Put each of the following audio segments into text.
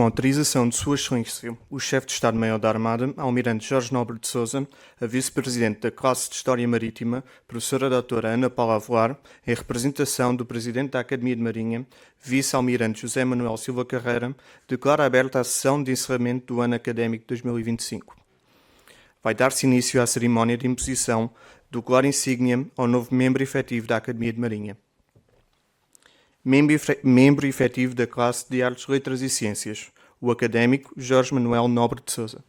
com autorização de Sua Excelência, o Chefe de Estado-Maior da Armada, Almirante Jorge Nobre de Sousa, a Vice-Presidente da Classe de História Marítima, Professora Doutora Ana Paula Avelar, em representação do Presidente da Academia de Marinha, Vice-Almirante José Manuel Silva Carreira, declara aberta a sessão de encerramento do ano académico 2025. Vai dar-se início à cerimónia de imposição do colar insígnia ao novo membro efetivo da Academia de Marinha. Membro efetivo da classe de Artes, Letras e Ciências, o académico Jorge Manuel Nobre de Sousa.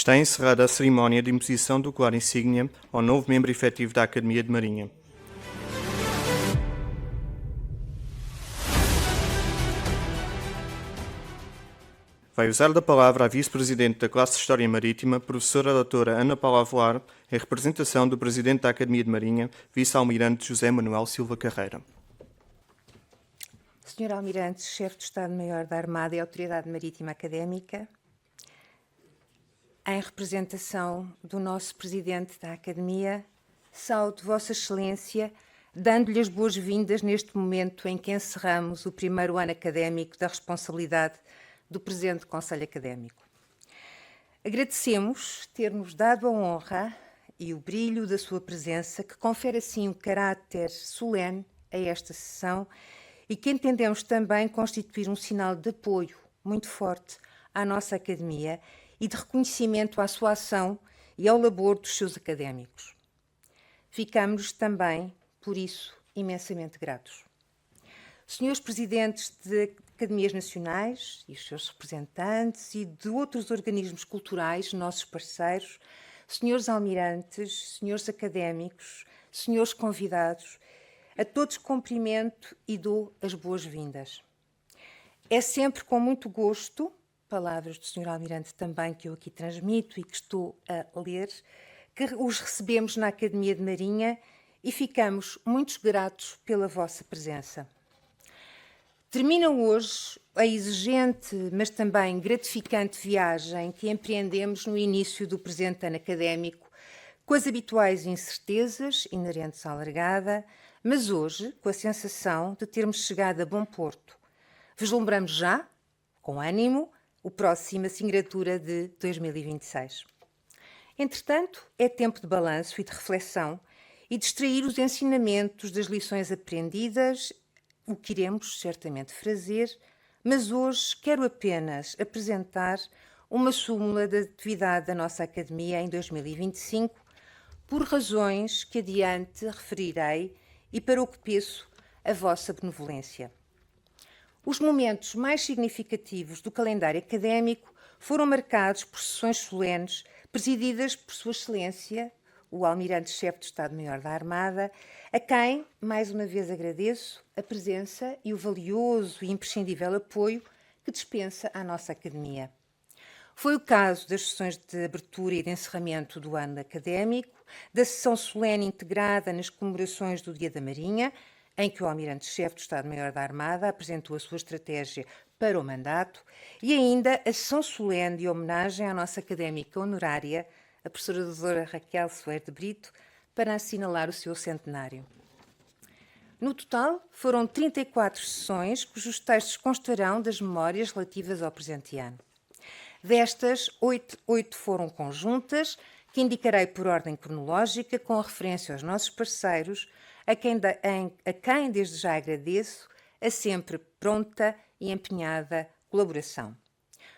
Está encerrada a cerimónia de imposição do colar insígnia ao novo membro efetivo da Academia de Marinha. Vai usar da palavra a Vice-Presidente da Classe de História Marítima, Professora Doutora Ana Paula Avelar, em representação do Presidente da Academia de Marinha, Vice-Almirante José Manuel Silva Carreira. Sr. Almirante, Chefe de Estado-Maior da Armada e Autoridade Marítima Académica, em representação do nosso Presidente da Academia, saúdo Vossa Excelência, dando-lhe as boas-vindas neste momento em que encerramos o primeiro ano académico da responsabilidade do presente Conselho Académico. Agradecemos ter-nos dado a honra e o brilho da sua presença, que confere assim um caráter solene a esta sessão e que entendemos também constituir um sinal de apoio muito forte à nossa Academia e de reconhecimento à sua ação e ao labor dos seus académicos. Ficamos também, por isso, imensamente gratos. Senhores Presidentes de Academias Nacionais e os seus representantes e de outros organismos culturais, nossos parceiros, senhores almirantes, senhores académicos, senhores convidados, a todos cumprimento e dou as boas-vindas. É sempre com muito gosto, palavras do Sr. Almirante também que eu aqui transmito e que estou a ler, que os recebemos na Academia de Marinha e ficamos muito gratos pela vossa presença. Termina hoje a exigente, mas também gratificante viagem que empreendemos no início do presente ano académico, com as habituais incertezas inerentes à largada, mas hoje com a sensação de termos chegado a bom porto. Vislumbramos já, com ânimo, a próxima singulatura de 2026. Entretanto, é tempo de balanço e de reflexão e de extrair os ensinamentos das lições aprendidas, o que iremos certamente fazer, mas hoje quero apenas apresentar uma súmula da atividade da nossa Academia em 2025, por razões que adiante referirei e para o que peço a vossa benevolência. Os momentos mais significativos do calendário académico foram marcados por sessões solenes presididas por Sua Excelência, o Almirante-Chefe de Estado-Maior da Armada, a quem, mais uma vez, agradeço a presença e o valioso e imprescindível apoio que dispensa à nossa Academia. Foi o caso das sessões de abertura e de encerramento do ano académico, da sessão solene integrada nas comemorações do Dia da Marinha, em que o Almirante-Chefe do Estado-Maior da Armada apresentou a sua estratégia para o mandato, e ainda a sessão solene de homenagem à nossa académica honorária, a professora doutora Raquel Soeiro de Brito, para assinalar o seu centenário. No total, foram 34 sessões, cujos textos constarão das memórias relativas ao presente ano. Destas, 8 foram conjuntas, que indicarei por ordem cronológica, com referência aos nossos parceiros, a quem desde já agradeço a sempre pronta e empenhada colaboração.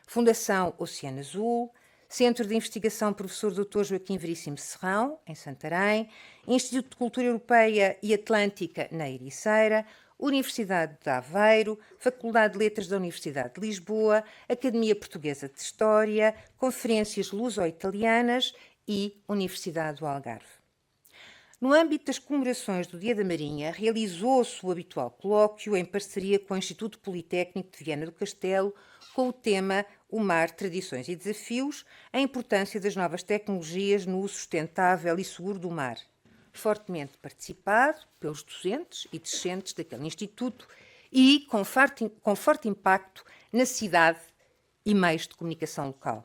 Fundação Oceano Azul, Centro de Investigação Professor Dr. Joaquim Veríssimo Serrão, em Santarém, Instituto de Cultura Europeia e Atlântica, na Ericeira, Universidade de Aveiro, Faculdade de Letras da Universidade de Lisboa, Academia Portuguesa de História, Conferências Luso-Italianas e Universidade do Algarve. No âmbito das comemorações do Dia da Marinha, realizou-se o habitual colóquio em parceria com o Instituto Politécnico de Viana do Castelo, com o tema O Mar, Tradições e Desafios, a importância das novas tecnologias no uso sustentável e seguro do mar, fortemente participado pelos docentes e discentes daquele instituto e com forte impacto na cidade e meios de comunicação local.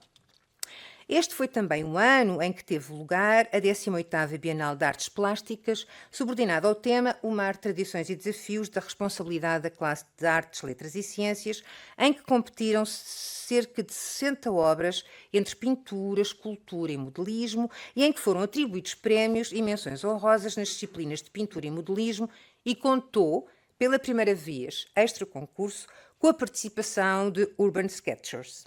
Este foi também um ano em que teve lugar a 18ª Bienal de Artes Plásticas, subordinada ao tema O Mar, Tradições e Desafios da Responsabilidade da Classe de Artes, Letras e Ciências, em que competiram cerca de 60 obras entre pintura, escultura e modelismo e em que foram atribuídos prémios e menções honrosas nas disciplinas de pintura e modelismo e contou, pela primeira vez, extra concurso, com a participação de Urban Sketchers.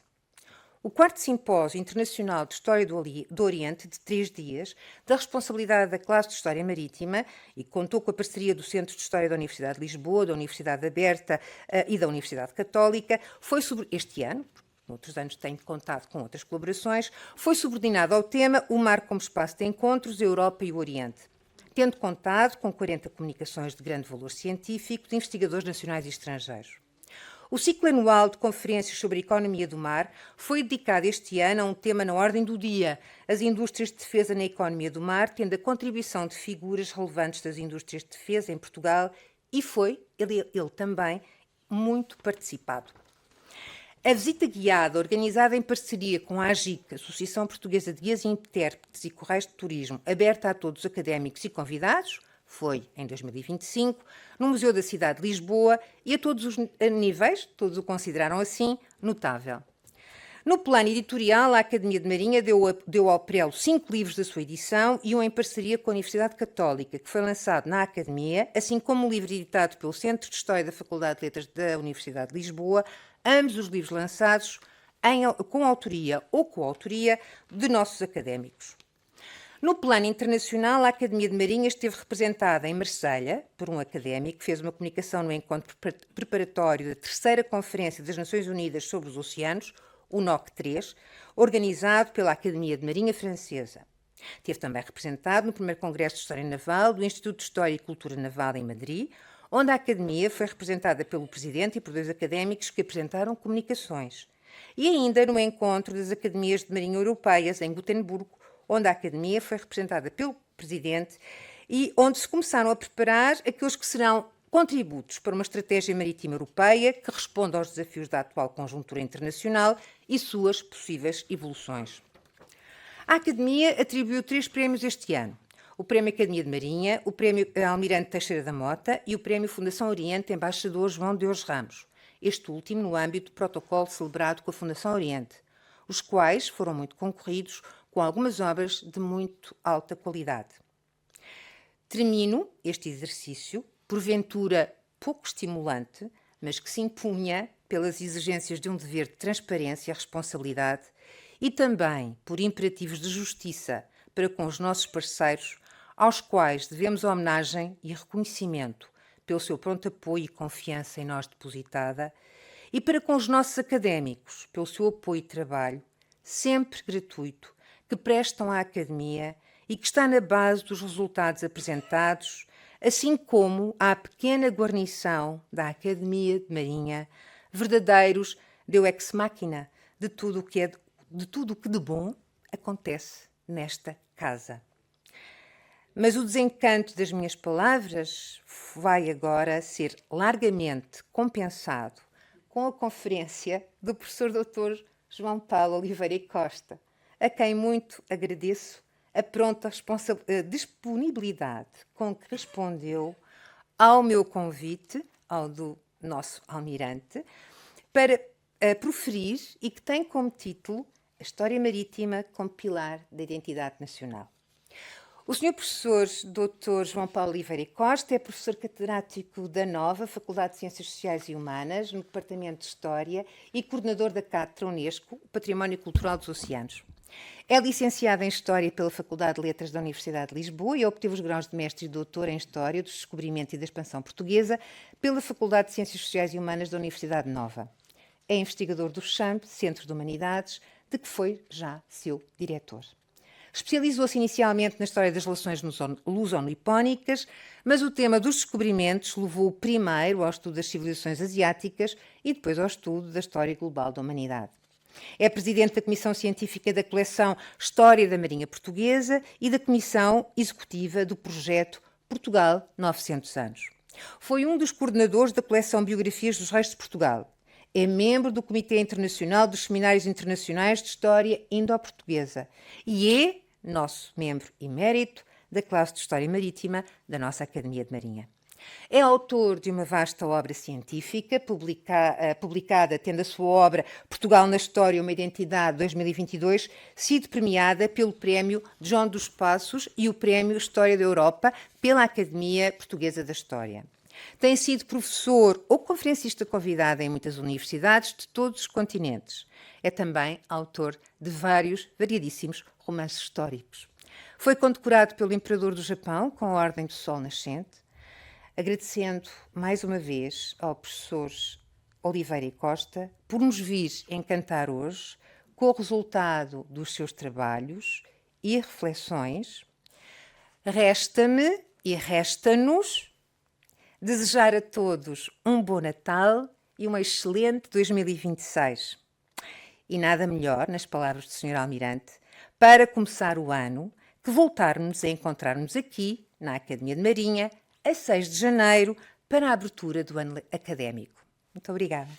O 4º Simpósio Internacional de História do Oriente, de 3 dias, da responsabilidade da classe de História Marítima, e contou com a parceria do Centro de História da Universidade de Lisboa, da Universidade Aberta e da Universidade Católica, foi sobre este ano, noutros anos tenho contado com outras colaborações, foi subordinado ao tema O Mar como Espaço de Encontros, a Europa e o Oriente, tendo contado com 40 comunicações de grande valor científico de investigadores nacionais e estrangeiros. O ciclo anual de conferências sobre a economia do mar foi dedicado este ano a um tema na ordem do dia, as indústrias de defesa na economia do mar, tendo a contribuição de figuras relevantes das indústrias de defesa em Portugal e foi, ele também, muito participado. A visita guiada, organizada em parceria com a AGIC, Associação Portuguesa de Guias e Intérpretes e Correios de Turismo, aberta a todos os académicos e convidados, foi em 2025, no Museu da Cidade de Lisboa e a todos os níveis, todos o consideraram assim, notável. No plano editorial, a Academia de Marinha deu ao prelo 5 livros da sua edição e um em parceria com a Universidade Católica, que foi lançado na Academia, assim como um livro editado pelo Centro de História da Faculdade de Letras da Universidade de Lisboa, ambos os livros lançados com autoria ou coautoria de nossos académicos. No plano internacional, a Academia de Marinha esteve representada em Marselha por um académico que fez uma comunicação no encontro preparatório da 3ª Conferência das Nações Unidas sobre os Oceanos, o NOC 3, organizado pela Academia de Marinha Francesa. Esteve também representado no 1º Congresso de História Naval do Instituto de História e Cultura Naval em Madrid, onde a Academia foi representada pelo Presidente e por 2 académicos que apresentaram comunicações. E ainda no encontro das Academias de Marinha Europeias, em Gotemburgo, onde a Academia foi representada pelo Presidente e onde se começaram a preparar aqueles que serão contributos para uma estratégia marítima europeia que responda aos desafios da atual conjuntura internacional e suas possíveis evoluções. A Academia atribuiu 3 prémios este ano. O Prémio Academia de Marinha, o Prémio Almirante Teixeira da Mota e o Prémio Fundação Oriente Embaixador João Deus Ramos, este último no âmbito do protocolo celebrado com a Fundação Oriente, os quais foram muito concorridos com algumas obras de muito alta qualidade. Termino este exercício, porventura pouco estimulante, mas que se impunha pelas exigências de um dever de transparência e responsabilidade e também por imperativos de justiça para com os nossos parceiros, aos quais devemos homenagem e reconhecimento pelo seu pronto apoio e confiança em nós depositada, e para com os nossos académicos, pelo seu apoio e trabalho, sempre gratuito, que prestam à Academia e que está na base dos resultados apresentados, assim como à pequena guarnição da Academia de Marinha, verdadeiros Deus ex machina de tudo o que de bom acontece nesta casa. Mas o desencanto das minhas palavras vai agora ser largamente compensado com a conferência do professor Dr. João Paulo Oliveira e Costa, a quem muito agradeço a pronta disponibilidade com que respondeu ao meu convite, ao do nosso almirante, para proferir e que tem como título A História Marítima como Pilar da Identidade Nacional. O Sr. Professor Dr. João Paulo Oliveira e Costa é professor catedrático da Nova, Faculdade de Ciências Sociais e Humanas, no Departamento de História e coordenador da Cátedra Unesco, Património Cultural dos Oceanos. É licenciado em História pela Faculdade de Letras da Universidade de Lisboa e obteve os graus de mestre e doutor em História do Descobrimento e da Expansão Portuguesa pela Faculdade de Ciências Sociais e Humanas da Universidade Nova. É investigador do CHAMP, Centro de Humanidades, de que foi já seu diretor. Especializou-se inicialmente na história das relações luso-nipónicas, mas o tema dos descobrimentos levou primeiro ao estudo das civilizações asiáticas e depois ao estudo da história global da humanidade. É presidente da Comissão Científica da Coleção História da Marinha Portuguesa e da Comissão Executiva do projeto Portugal 900 anos. Foi um dos coordenadores da coleção Biografias dos Reis de Portugal. É membro do Comitê Internacional dos Seminários Internacionais de História Indo-Portuguesa e é nosso membro emérito da classe de História Marítima da nossa Academia de Marinha. É autor de uma vasta obra científica, publicada, tendo a sua obra Portugal na História, uma Identidade 2022, sido premiada pelo Prémio João dos Passos e o Prémio História da Europa pela Academia Portuguesa da História. Tem sido professor ou conferencista convidado em muitas universidades de todos os continentes. É também autor de vários variadíssimos romances históricos. Foi condecorado pelo Imperador do Japão com a Ordem do Sol Nascente. Agradecendo mais uma vez ao professor Oliveira e Costa por nos vir encantar hoje com o resultado dos seus trabalhos e reflexões, resta-me e resta-nos desejar a todos um bom Natal e uma excelente 2026. E nada melhor, nas palavras do Sr. Almirante, para começar o ano, que voltarmos a encontrar-nos aqui, na Academia de Marinha, a 6 de janeiro, para a abertura do ano académico. Muito obrigada.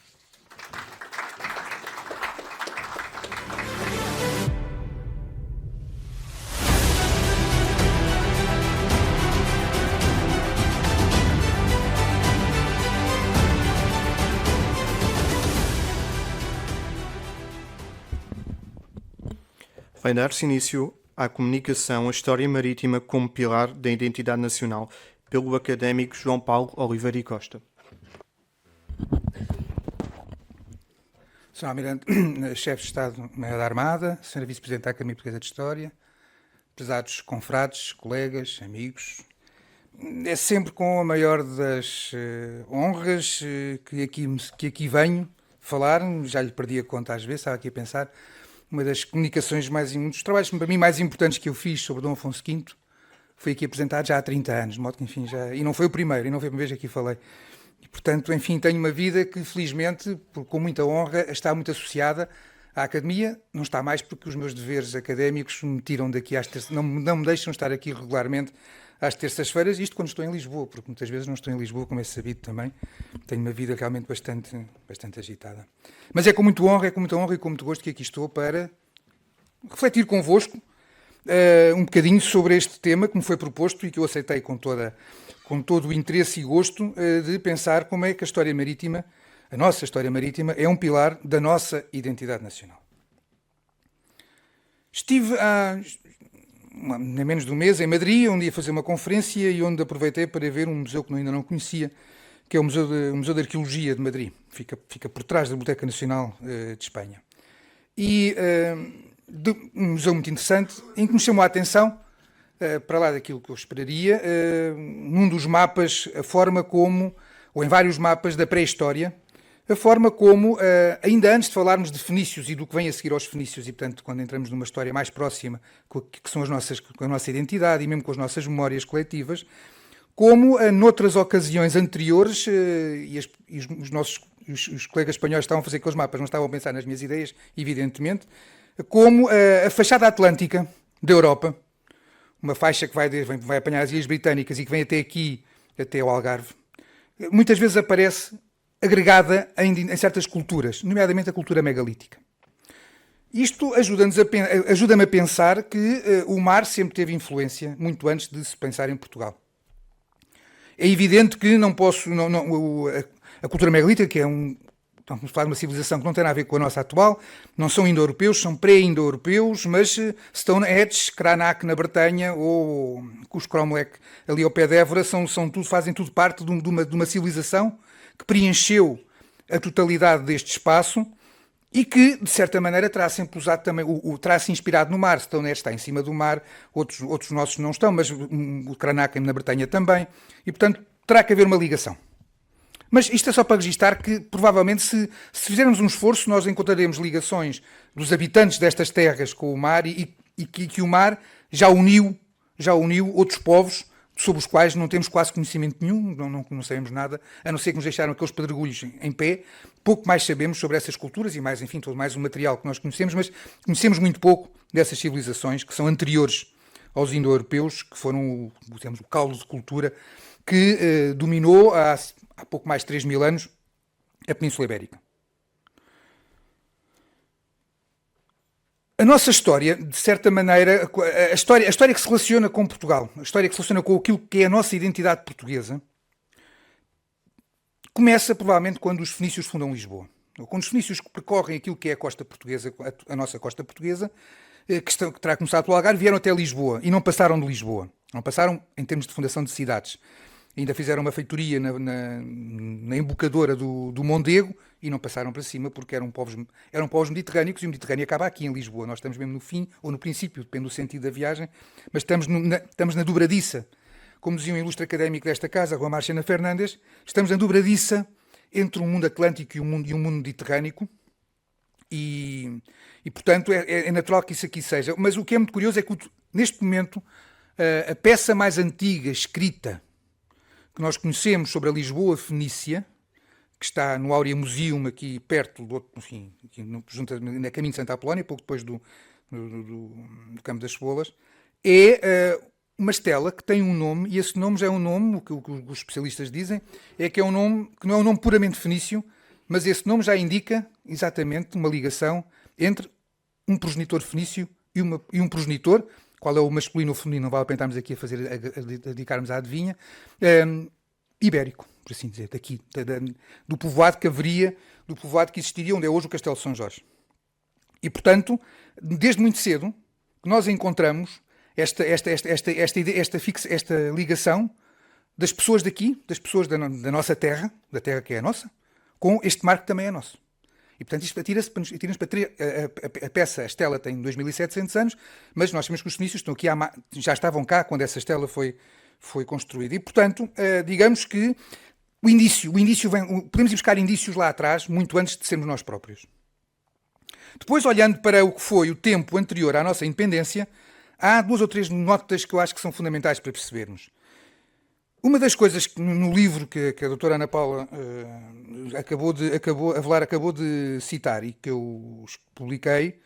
Vai dar-se início à comunicação A História Marítima como Pilar da Identidade Nacional, pelo académico João Paulo Oliveira e Costa. Sr. Almirante, Chefe de Estado-Maior da Armada, Sra. Vice-Presidente da Academia Portuguesa de História, prezados confrades, colegas, amigos, é sempre com a maior das honras que aqui venho falar, já lhe perdi a conta às vezes, estava aqui a pensar, uma das comunicações um dos trabalhos para mim mais importantes que eu fiz sobre Dom Afonso V, foi aqui apresentado já há 30 anos, de modo que, enfim, e não foi o primeiro, e não foi a primeira vez que aqui falei. E, portanto, enfim, tenho uma vida que, felizmente, com muita honra, está muito associada à Academia. Não está mais porque os meus deveres académicos me tiram daqui não me deixam estar aqui regularmente às terças-feiras, isto quando estou em Lisboa, porque muitas vezes não estou em Lisboa, como é sabido também. Tenho uma vida realmente bastante agitada. Mas é com muita honra e com muito gosto que aqui estou para refletir convosco um bocadinho sobre este tema que me foi proposto e que eu aceitei com todo o interesse e gosto de pensar como é que a nossa história marítima, é um pilar da nossa identidade nacional. Estive há menos de um mês em Madrid, onde ia fazer uma conferência e onde aproveitei para ver um museu que ainda não conhecia, que é o Museu de Arqueologia de Madrid. Fica por trás da Biblioteca Nacional de Espanha. E um museu muito interessante, em que me chamou a atenção, para lá daquilo que eu esperaria, num dos mapas, a forma como, ou em vários mapas da pré-história, a forma como, ainda antes de falarmos de fenícios e do que vem a seguir aos fenícios, e portanto quando entramos numa história mais próxima, que são com a nossa identidade e mesmo com as nossas memórias coletivas, como noutras ocasiões anteriores, os colegas espanhóis estavam a fazer aqueles mapas, não estavam a pensar nas minhas ideias, evidentemente, como a fachada atlântica da Europa, uma faixa que vai apanhar as Ilhas Britânicas e que vem até aqui, até ao Algarve, muitas vezes aparece agregada em certas culturas, nomeadamente a cultura megalítica. Isto ajuda-me a pensar que o mar sempre teve influência, muito antes de se pensar em Portugal. É evidente que não posso... a cultura megalítica, que é estamos a falar de uma civilização que não tem nada a ver com a nossa atual, não são indo-europeus, são pré-indo-europeus, mas Stonehenge, Cranach na Bretanha ou Cuscromlech ali ao pé de Évora fazem tudo parte de uma civilização que preencheu a totalidade deste espaço e que, de certa maneira, terá sempre usado também, terá-se inspirado no mar. Stonehenge está em cima do mar, outros nossos não estão, mas o Cranach na Bretanha também, e, portanto, terá que haver uma ligação. Mas isto é só para registrar que, provavelmente, se fizermos um esforço, nós encontraremos ligações dos habitantes destas terras com o mar e que o mar já uniu outros povos sobre os quais não temos quase conhecimento nenhum, não sabemos nada, a não ser que nos deixaram aqueles pedregulhos em pé. Pouco mais sabemos sobre essas culturas e mais, enfim, todo mais o material que nós conhecemos, mas conhecemos muito pouco dessas civilizações que são anteriores aos indo-europeus, que foram, digamos, o caldo de cultura que dominou há pouco mais de 3.000 anos a Península Ibérica. A nossa história, de certa maneira, a história que se relaciona com Portugal, a história que se relaciona com aquilo que é a nossa identidade portuguesa, começa provavelmente quando os fenícios fundam Lisboa. Quando os fenícios percorrem aquilo que é a costa portuguesa, a nossa costa portuguesa, que terá começado pelo Algarve, vieram até Lisboa e não passaram de Lisboa. Não passaram em termos de fundação de cidades. Ainda fizeram uma feitoria na embocadura do Mondego e não passaram para cima porque eram povos mediterrâneos e o Mediterrâneo acaba aqui em Lisboa. Nós estamos mesmo no fim ou no princípio, depende do sentido da viagem, mas estamos na dobradiça. Como dizia um ilustre académico desta casa, Juan Marchena Fernandes, estamos na dobradiça entre o mundo atlântico e o mundo mediterrâneo e portanto, é natural que isso aqui seja. Mas o que é muito curioso é que, neste momento, a peça mais antiga escrita que nós conhecemos sobre a Lisboa fenícia, que está no Aurea Museum, aqui perto, enfim, junto na caminho de Santa Apolónia, pouco depois do Campo das Cebolas, é uma estela que tem um nome, e esse nome já é um nome, o que os especialistas dizem, é que é um nome que não é um nome puramente fenício, mas esse nome já indica exatamente uma ligação entre um progenitor fenício e um progenitor. Qual é o masculino ou o feminino? Não vale a pena estarmos aqui a dedicarmos à adivinha. Ibérico, por assim dizer, daqui, do povoado que existiria onde é hoje o Castelo de São Jorge. E, portanto, desde muito cedo, que nós encontramos esta ligação das pessoas daqui, das pessoas da nossa terra, da terra que é a nossa, com este mar que também é nosso. E, portanto, isto atira-se para a peça, a estela tem 2.700 anos, mas nós sabemos que os fenícios estão aqui já estavam cá quando essa estela foi construída. E, portanto, digamos que o indício vem, podemos ir buscar indícios lá atrás, muito antes de sermos nós próprios. Depois, olhando para o que foi o tempo anterior à nossa independência, há 2 ou 3 notas que eu acho que são fundamentais para percebermos. Uma das coisas que no livro que a doutora Ana Paula acabou de citar e que eu publiquei,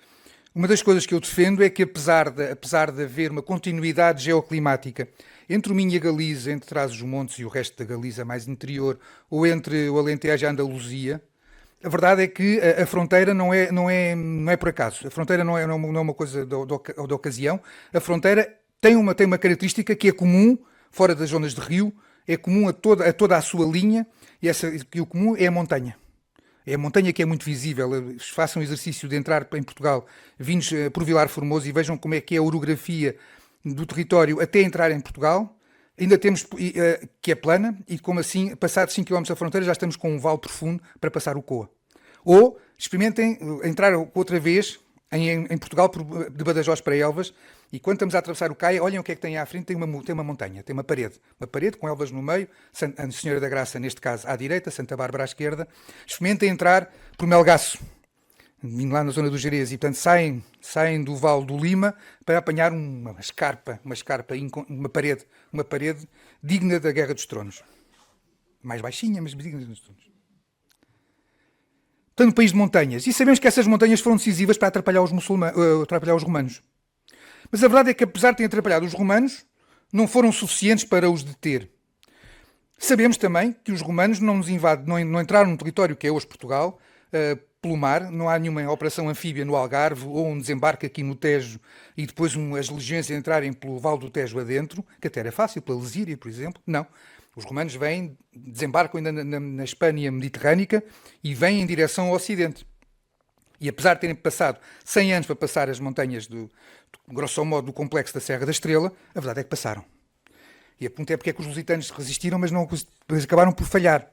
uma das coisas que eu defendo é que apesar de haver uma continuidade geoclimática entre o Minho e a Galiza, entre Trás-os-Montes e o resto da Galiza mais interior, ou entre o Alentejo e a Andaluzia, a verdade é que a fronteira não é por acaso. A fronteira não é uma coisa de ocasião. A fronteira tem uma característica que é comum fora das zonas de rio, é comum a toda a sua linha, e o comum é a montanha. É a montanha que é muito visível. Façam o exercício de entrar em Portugal, vindos por Vilar Formoso, e vejam como é que é a orografia do território até entrar em Portugal. Ainda temos, que é plana, e como assim, passados 5 km da fronteira, já estamos com um vale profundo para passar o Coa. Ou experimentem entrar outra vez em Portugal, de Badajoz para Elvas, e quando estamos a atravessar o Caia, olhem o que é que tem à frente, tem uma montanha, tem uma parede com Elvas no meio, a Senhora da Graça, neste caso, à direita, Santa Bárbara à esquerda. Experimentem entrar por Melgaço, vindo lá na zona do Jerez, e portanto saem do Vale do Lima para apanhar uma parede digna da Guerra dos Tronos. Mais baixinha, mas digna dos Tronos. Portanto, um país de montanhas. E sabemos que essas montanhas foram decisivas para atrapalhar os romanos. Mas a verdade é que, apesar de terem atrapalhado os romanos, não foram suficientes para os deter. Sabemos também que os romanos não entraram no território que é hoje Portugal pelo mar. Não há nenhuma operação anfíbia no Algarve ou um desembarque aqui no Tejo e depois as legiões entrarem pelo Vale do Tejo adentro, que até era fácil, pela Lesíria, por exemplo. Não. Os romanos vêm, desembarcam ainda na Espanha mediterrânica e vêm em direção ao Ocidente. E apesar de terem passado 100 anos para passar as montanhas, grosso modo, do complexo da Serra da Estrela, a verdade é que passaram. E a pergunta é porque é que os lusitanos resistiram, mas não acabaram por falhar.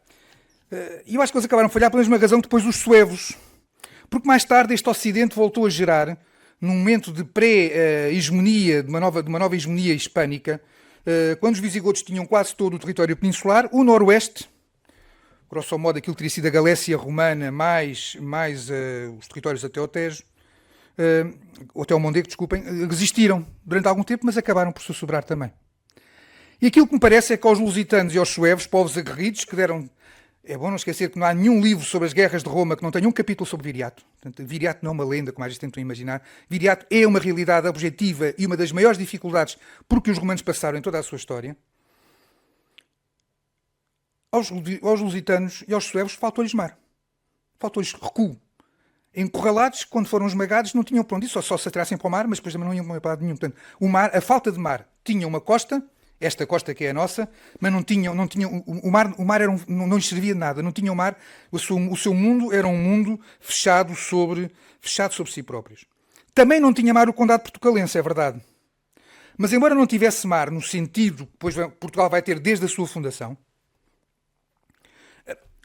E eu acho que eles acabaram por falhar pela mesma razão que depois os suevos. Porque mais tarde este Ocidente voltou a gerar, num momento de pré-hegemonia, de uma nova hegemonia hispânica, quando os visigodos tinham quase todo o território peninsular, o Noroeste, grosso modo aquilo que teria sido a Galécia romana, mais os territórios até o Tejo, até o Mondego, desculpem, resistiram durante algum tempo, mas acabaram por se sobrar também. E aquilo que me parece é que aos lusitanos e aos suevos, povos aguerridos, que deram... É bom não esquecer que não há nenhum livro sobre as guerras de Roma que não tenha um capítulo sobre Viriato. Portanto, Viriato não é uma lenda, como às vezes tentam imaginar. Viriato é uma realidade objetiva e uma das maiores dificuldades por que os romanos passaram em toda a sua história. Aos lusitanos e aos suevos faltou-lhes mar. Faltou-lhes recuo. Encurralados, quando foram esmagados, não tinham para onde ir, só se atirassem para o mar, mas depois também não iam para lado nenhum. Portanto, a falta de mar tinha uma costa, esta costa que é a nossa, mas o mar não lhes servia de nada, não tinha o mar, o seu mundo era um mundo fechado sobre si próprios. Também não tinha mar o Condado Portucalense, é verdade. Mas embora não tivesse mar no sentido que depois Portugal vai ter desde a sua fundação,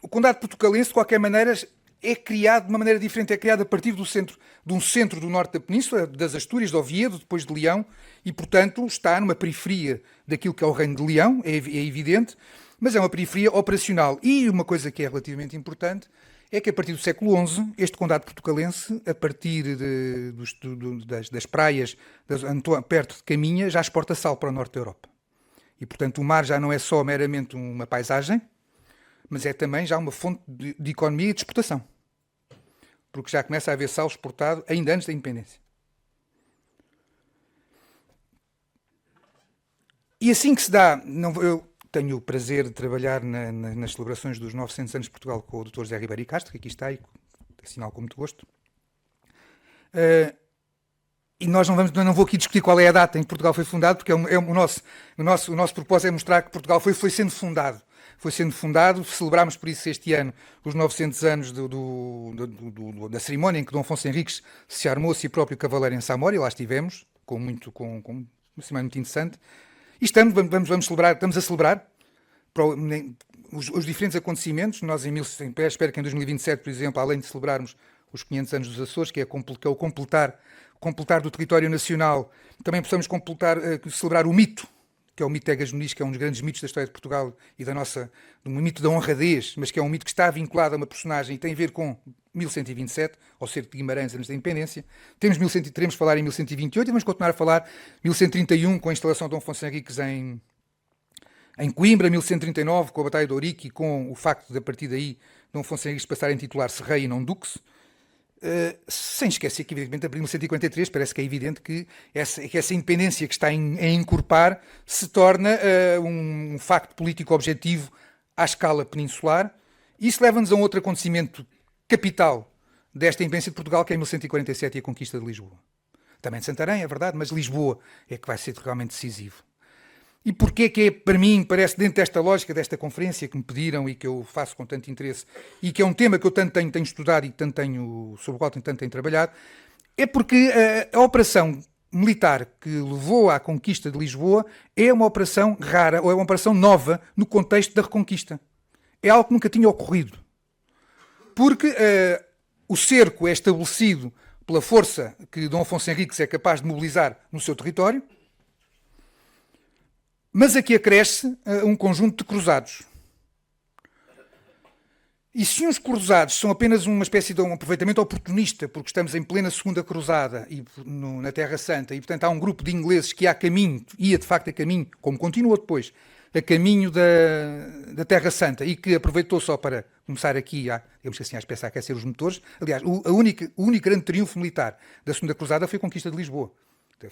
o Condado Portucalense, de qualquer maneira, é criado de uma maneira diferente, é criado a partir de um centro do norte da península, das Astúrias, de Oviedo, depois de Leão, e, portanto, está numa periferia daquilo que é o Reino de Leão, é evidente, mas é uma periferia operacional. E uma coisa que é relativamente importante é que, a partir do século XI, este Condado Portucalense, a partir das praias perto de Caminha, já exporta sal para o norte da Europa. E, portanto, o mar já não é só meramente uma paisagem, mas é também já uma fonte de economia e de exportação. Porque já começa a haver sal exportado ainda antes da independência. E assim que se dá... Eu tenho o prazer de trabalhar nas celebrações dos 900 anos de Portugal com o Dr. José Ribeiro e Castro, que aqui está e assinalo com muito gosto. E nós não vou aqui discutir qual é a data em que Portugal foi fundado, porque o nosso propósito é mostrar que Portugal foi sendo fundado. Celebramos por isso este ano os 900 anos da cerimónia em que Dom Afonso Henriques se armou a si próprio cavaleiro em Samora, e lá estivemos, com uma semana muito interessante. E estamos a celebrar os diferentes acontecimentos. Nós, espero que em 2027, por exemplo, além de celebrarmos os 500 anos dos Açores, que é o completar do território nacional, também possamos celebrar o mito, que é o mito de Egas Muniz, que é um dos grandes mitos da história de Portugal e um mito da honradez, mas que é um mito que está vinculado a uma personagem e tem a ver com 1127, ao cerco de Guimarães antes da independência. Teremos de falar em 1128 e vamos continuar a falar 1131 com a instalação de Dom Afonso Henriques em Coimbra, 1139 com a Batalha de Ourique e com o facto de, a partir daí, Dom Afonso Henriques passar a intitular-se rei e não duque. Sem esquecer que, evidentemente, a partir de 1143 parece que é evidente que essa independência que está a encorpar se torna um facto político objetivo à escala peninsular. Isso leva-nos a um outro acontecimento capital desta independência de Portugal, que é em 1147 e a conquista de Lisboa. Também de Santarém, é verdade, mas Lisboa é que vai ser realmente decisivo. E porquê que para mim, parece dentro desta lógica, desta conferência que me pediram e que eu faço com tanto interesse, e que é um tema que eu tanto tenho estudado e sobre o qual tanto tenho trabalhado, é porque a operação militar que levou à conquista de Lisboa é uma operação rara, ou é uma operação nova no contexto da Reconquista. É algo que nunca tinha ocorrido. Porque o cerco é estabelecido pela força que Dom Afonso Henriques é capaz de mobilizar no seu território, mas aqui acresce um conjunto de cruzados. E se uns cruzados são apenas uma espécie de um aproveitamento oportunista, porque estamos em plena Segunda Cruzada na Terra Santa, e portanto há um grupo de ingleses que ia de facto a caminho, como continua depois, a caminho da Terra Santa, e que aproveitou só para começar aqui, digamos assim, a aquecer os motores. Aliás, o único grande triunfo militar da Segunda Cruzada foi a conquista de Lisboa.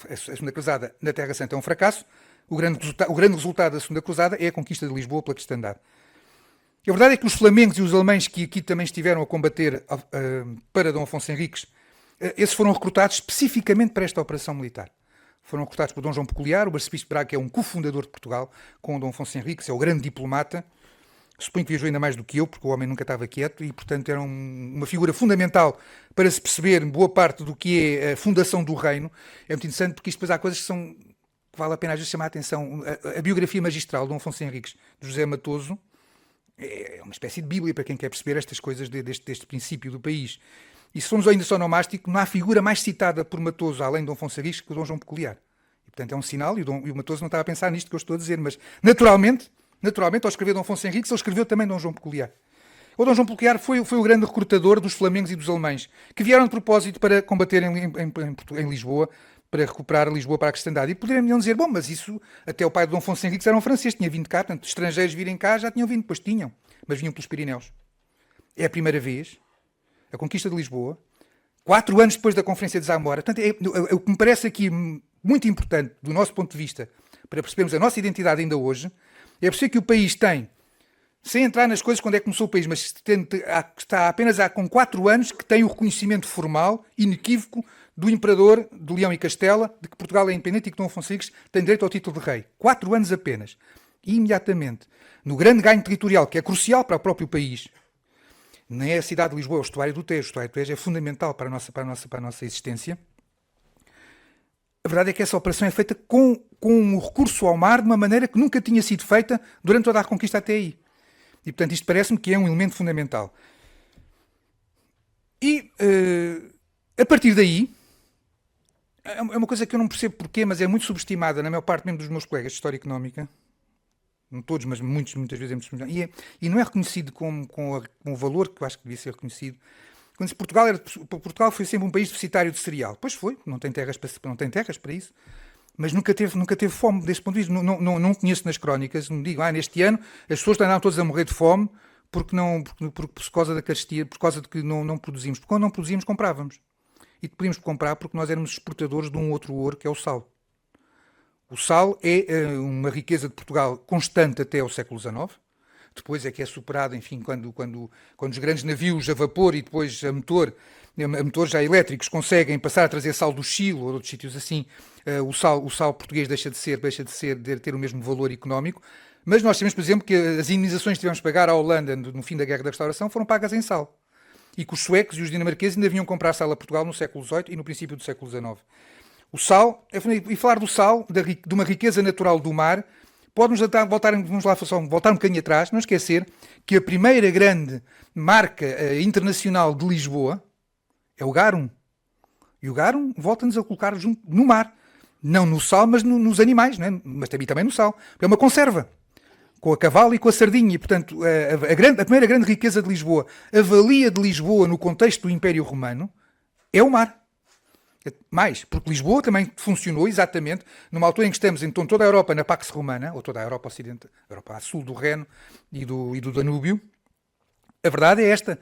A Segunda Cruzada na Terra Santa é um fracasso. O grande resultado da Segunda Cruzada é a conquista de Lisboa pela cristandade. A verdade é que os flamengos e os alemães que aqui também estiveram a combater para Dom Afonso Henriques, esses foram recrutados especificamente para esta operação militar. foram recrutados por Dom João Peculiar, o arcebispo de Braga, que é um cofundador de Portugal, com o Dom Afonso Henriques, é o grande diplomata. Suponho que viajou ainda mais do que eu, porque o homem nunca estava quieto e, portanto, era uma figura fundamental para se perceber boa parte do que é a fundação do reino. É muito interessante porque isto depois há coisas que vale a pena às vezes chamar a atenção. A biografia magistral de Dom Afonso Henriques, de José Matoso, é uma espécie de bíblia para quem quer perceber estas coisas deste princípio do país. E se formos ainda só nomástico, não há figura mais citada por Matoso, além de Dom Afonso Henriques, que o Dom João Peculiar. E, portanto, é um sinal, e o Matoso não estava a pensar nisto que eu estou a dizer, mas naturalmente, ao escrever Dom Afonso Henriques, ele escreveu também Dom João Peculiar. O Dom João Peculiar foi o grande recrutador dos flamengos e dos alemães, que vieram de propósito para combater em Lisboa, para recuperar Lisboa para a cristandade. E poderiam dizer, bom, mas isso, até o pai de Dom Afonso Henriques era um francês, tinha vindo cá, portanto, estrangeiros virem cá já tinham vindo, pois tinham, mas vinham pelos Pirineus. É a primeira vez, a conquista de Lisboa, 4 anos depois da Conferência de Zamora. Portanto, o que me parece aqui muito importante, do nosso ponto de vista, para percebermos a nossa identidade ainda hoje, é perceber que o país tem, sem entrar nas coisas quando é que começou o país, mas está apenas com 4 anos que tem o reconhecimento formal, inequívoco, do imperador de Leão e Castela, de que Portugal é independente e que Dom Afonso Henriques tem direito ao título de rei. 4 anos apenas. E imediatamente, no grande ganho territorial, que é crucial para o próprio país, não é a cidade de Lisboa, é o estuário do Tejo. O estuário do Tejo é fundamental para a nossa existência. A verdade é que essa operação é feita com o recurso ao mar de uma maneira que nunca tinha sido feita durante toda a conquista até aí. E, portanto, isto parece-me que é um elemento fundamental. E, a partir daí, é uma coisa que eu não percebo porquê, mas é muito subestimada na maior parte mesmo dos meus colegas de História Económica, não todos, mas muitas vezes é muito subestimada, e não é reconhecido com o valor que eu acho que devia ser reconhecido. Quando se Portugal foi sempre um país deficitário de cereal. Pois foi, não tem terras para isso, mas nunca teve fome desse ponto de vista. Não conheço nas crónicas, não digo, neste ano as pessoas andaram todas a morrer de fome por causa da carestia, por causa de que não produzimos. Porque quando não produzíamos, comprávamos. E podíamos comprar porque nós éramos exportadores de um outro ouro, que é o sal. O sal é uma riqueza de Portugal constante até ao século XIX. Depois é que é superado, enfim, quando os grandes navios a vapor e depois a motor já elétricos conseguem passar a trazer sal do Chile ou de outros sítios assim, o sal português deixa de ter o mesmo valor económico. Mas nós sabemos, por exemplo, que as indenizações que tivemos de pagar à Holanda no fim da Guerra da Restauração foram pagas em sal. E que os suecos e os dinamarqueses ainda vinham comprar sal a Portugal no século XVIII e no princípio do século XIX. O sal, e falar do sal, de uma riqueza natural do mar, pode-nos voltar um bocadinho atrás, não esquecer que a primeira grande marca internacional de Lisboa é o garum. E o garum volta-nos a colocar junto no mar. Não no sal, mas nos animais, não é? Mas também no sal. É uma conserva. Com a cavalo e com a sardinha. E, portanto, a primeira grande riqueza de Lisboa, a valia de Lisboa no contexto do Império Romano, é o mar. Mais, porque Lisboa também funcionou exatamente numa altura em que estamos em toda a Europa na Pax Romana, ou toda a Europa ocidental, a Europa a sul do Reno e do Danúbio. A verdade é esta.